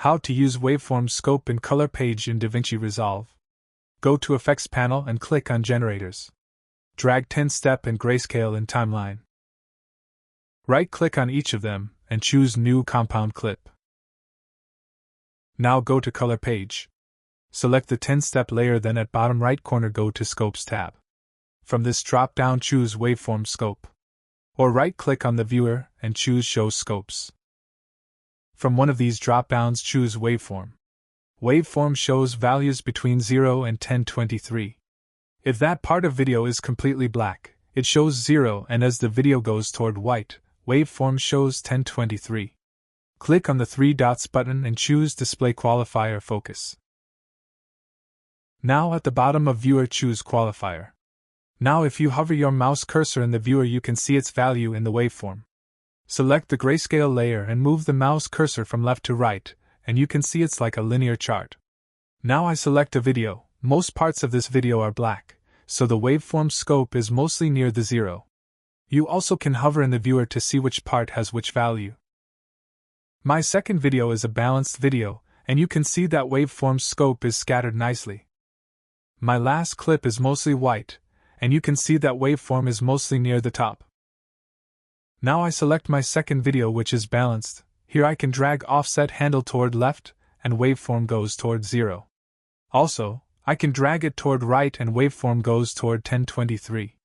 How to use Waveform Scope in Color page in Davinci Resolve. Go to Effects panel and click on Generators. Drag 10-step and Grayscale in Timeline. Right-click on each of them and choose New Compound Clip. Now go to Color page. Select the 10-step layer, then at bottom right corner go to Scopes tab. From this drop-down choose Waveform Scope. Or right-click on the viewer and choose Show Scopes. From one of these drop-downs choose Waveform. Waveform shows values between 0 and 1023. If that part of video is completely black, it shows 0, and as the video goes toward white, Waveform shows 1023. Click on the 3 dots button and choose Display Qualifier Focus. Now at the bottom of Viewer choose Qualifier. Now if you hover your mouse cursor in the viewer you can see its value in the waveform. Select the grayscale layer and move the mouse cursor from left to right, and you can see it's like a linear chart. Now I select a video. Most parts of this video are black, so the waveform scope is mostly near the 0. You also can hover in the viewer to see which part has which value. My second video is a balanced video, and you can see that waveform scope is scattered nicely. My last clip is mostly white, and you can see that waveform is mostly near the top. Now I select my second video which is balanced. Here I can drag offset handle toward left, and waveform goes toward 0. Also, I can drag it toward right and waveform goes toward 1023.